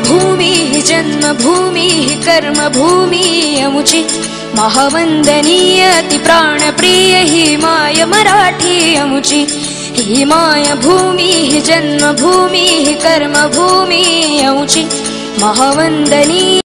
भूमिः जन्मभूमिः कर्मभूमि अमुची महावंदनीय अति प्राणप्रिय ही माय मराठी अमुची ही माय भूमिः जन्मभूमिः कर्मभूमि अमुची महावंदनीय।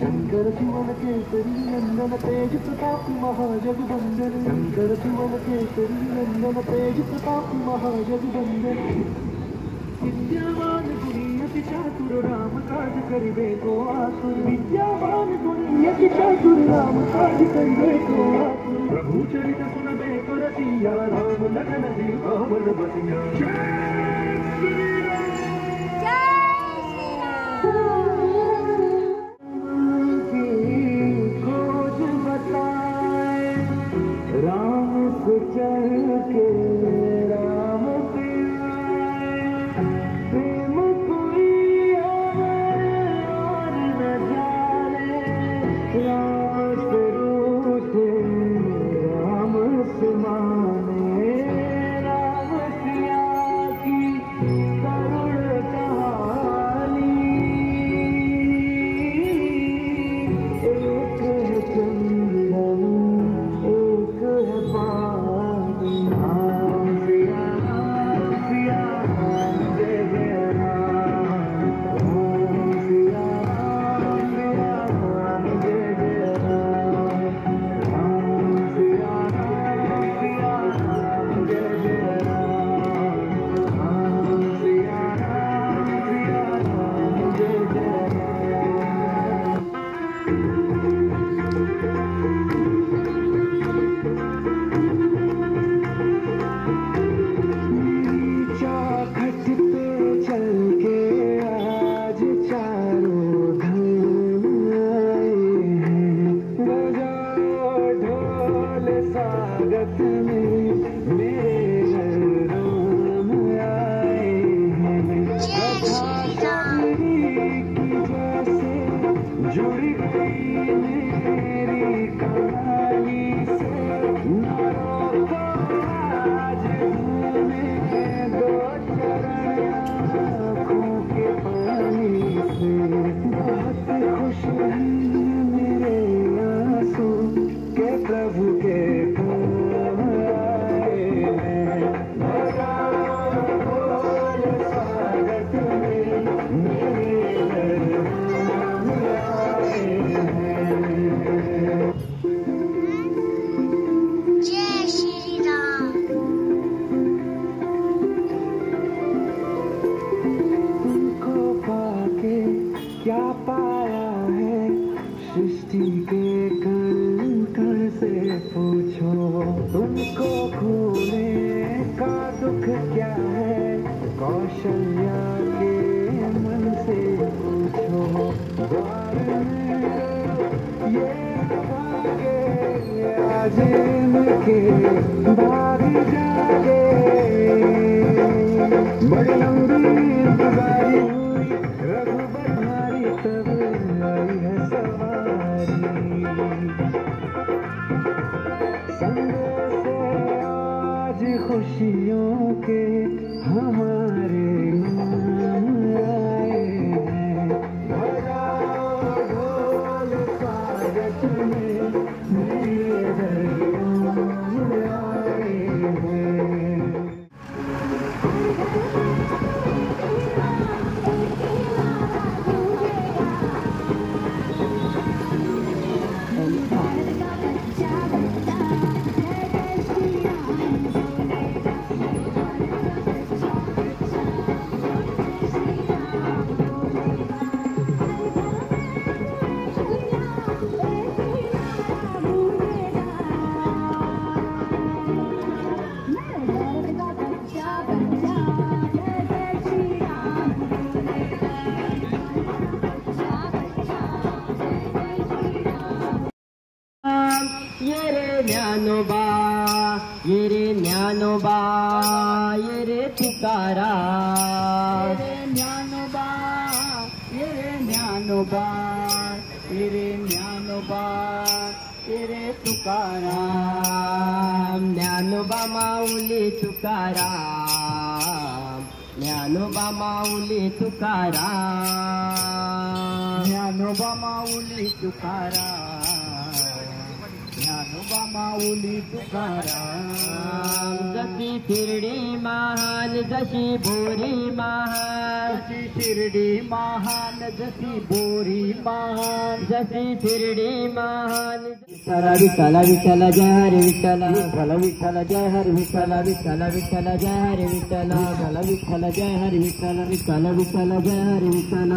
शंकर शिवन केसरी नंदन तेज प्रताप महाजगवंदन शंकर शिवन केसरी नंदन तेज प्रताप महाजगवंदन विद्यावान गुणियति चातुर राम काज करिबे को आतुर विद्यावान गुणियति चातुर राम काज करिबे को आतुर प्रभु चरित सुनबे को रसिया राम लगन जीवन बसिया जय श्री राम दुख क्या है कौशल्या के मन से पूछो द्वार में ये भागे आज इनके भाग जागे बड़ी लंबी इंतजारी हुई रघुबर भारी तब आई है सवारी संदेश आज खुशियों के हमारे नाम आए हैं बजाओ ढोल स्वागत में मेरे दरियों आए हैं। ये रे ज्ञानोबा ये रे ज्ञानोबा ये रे तुकाराम ये रे ज्ञानोबा ये रे ज्ञानोबा ये रे ज्ञानोबा ये रे तुकाराम ज्ञानोबा माऊली तुकाराम ज्ञानोबा माऊली तुकाराम ज्ञानोबा माऊली तुकाराम ज्ञानोबा माऊली तुकाराम जशी शिर्डी महान जशी बोरी महान जशी शिर्डी महान जशी बोरी महान जशी शिर्डी महान विठ्ठल विठ्ठल जय हरे विठ्ठल विठ्ठल विठ्ठल जय हरे विठ्ठल विठ्ठल विठ्ठल जय हरे विठ्ठल विठ्ठल विठ्ठल जय हरे विठ्ठल विठ्ठल विठ्ठल जय हरे विठ्ठल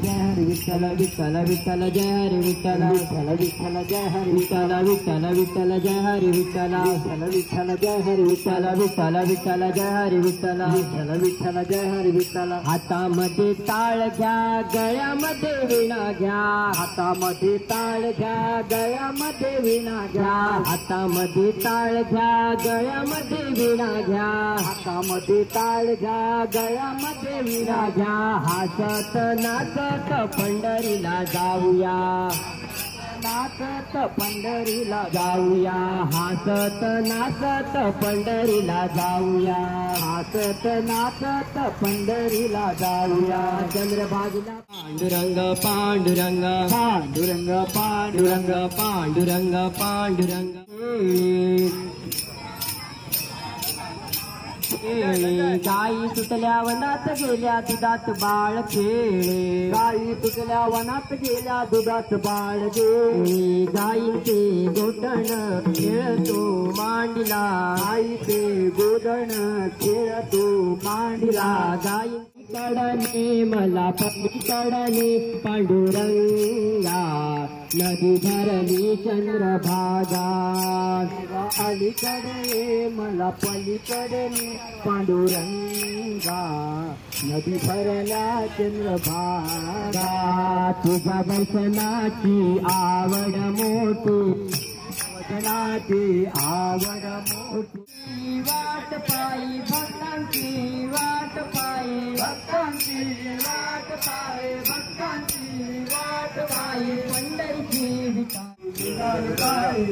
जय हरे विठ्ठल विठ्ठल विठ्ठल जय हरे विठ्ठल विठ्ठल विठ्ठल जय हरे विठ्ठल विठ्ठल विठ्ठल जय हरे विठ्ठल विठ्ठल विठ्ठल जय हरे विठ्ठल विठ्ठल विठ्ठल जय हरे विठ्ठल विठ्ठल विठ्ठल जय हरे विठ्ठल हातामध्ये टाळ घ्या गळ्यामध्ये वीणा घ्या हातामध्ये टाळ घ्या गळ्यामध्ये वीणा घ्या हातामध्ये टाळ घ्या गळ्यामध्ये वीणा घ्या हातामध्ये टाळ घ्या गळ्यामध्ये वीणा घ्या हसत नाचत पंढरीला जाऊया नाचत पंढरीला जाऊया हसत नाचत पंढरीला जाऊया हसत नाचत पंढरीला जाऊया चंद्रभागेला पांडुरंग पांडुरंग पांडुरंग पांडुरंग पांडुरंग पांडुरंग गाई सुटल्या वनात गेल्या दुधात बाळ खेळे गाई सुटल्या वनात गेल्या दुधात बाळ गेले गाईचे गोठण खेळतो मांडीला गाईचे गोधण खेळतो मांडीला गाई कडने मला पलीकडने पांडुरंगा नदी धरली चंद्रभागा अलीकडे मला पलीकडे पांडुरंगा नदी भरल्या चंद्रभागा तुझ्या दर्शनाची आवड मोठी वचनाची आवड मोठी वाट पायी भक्तांची वाट पायी भक्तांची वाट पायी भक्तांची वाट पायी पंढरीची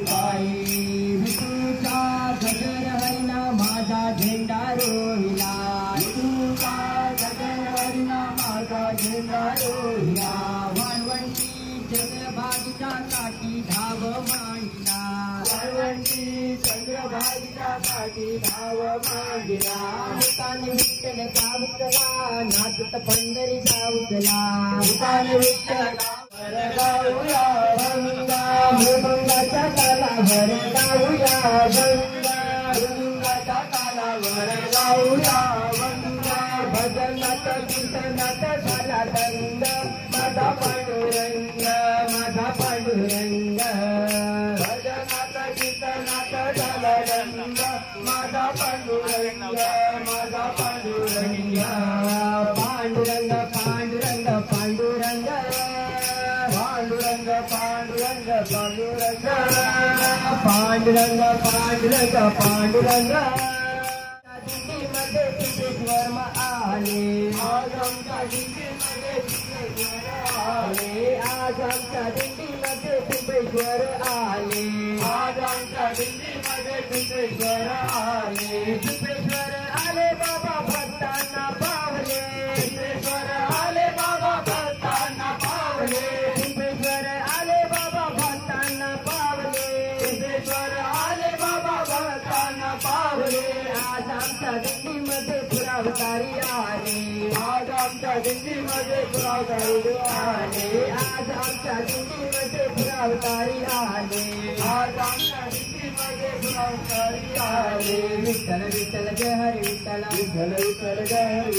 पायी विठूचा गजर हरिना माझा झेंडा रोहिला विठूचा गजर हरिना माझा झेंडा रोहिला वाळवंटी चंद्रभागीच्या काठी धाव मांडला वाळवंटी चंद्रभागीच्या काठी धाव मांडला हुताने विठ्ठल सावतला नाचत पंढरी सावतला हुताने विठ्ठल गाऊया भंगा मृदंगाच्या तालावर गाऊया भंगा मृदंगाच्या तालावर गाऊया भंगा भजनात कीर्तनात झाला दंग माझा पांडुरंग भजनात कीर्तनात झाला दंग माझा पांडुरंग माझा पांडुरंग पांडुरंग पांडुरंग पांडुरंग पांडुरंग पांडुरंग पांडुरंग पांडुरंग पांडुरंग पांडुरंग दिंडीमध्ये सिद्धेश्वर आले आज आमच्या दिंडीमध्ये सिद्धेश्वर आले आज आमच्या दिंडीमध्ये सिद्धेश्वर आले आज आमच्या दिंडीमध्ये सिद्धेश्वर आले सिद्धेश्वर आले बाबा भक्तांना पावले सिद्धेश्वर आले बाबा भक्तांना पावले सिद्धेश्वर आले बाबा भक्तांना पावले सिद्धेश्वर आले बाबा भक्तांना पावले आज आमच्या दिंडीमध्ये पुरावतारी आले आज आमच्या दिंडीमध्ये पुरावतारी आले आज आमच्या दिंडीमध्ये पुरावतारी आले आज आमच्या दिंडीमध्ये पुरावतारी आले विठ्ठल विठ्ठल जय हरी विठ्ठल विठ्ठल विठ्ठल जय हरी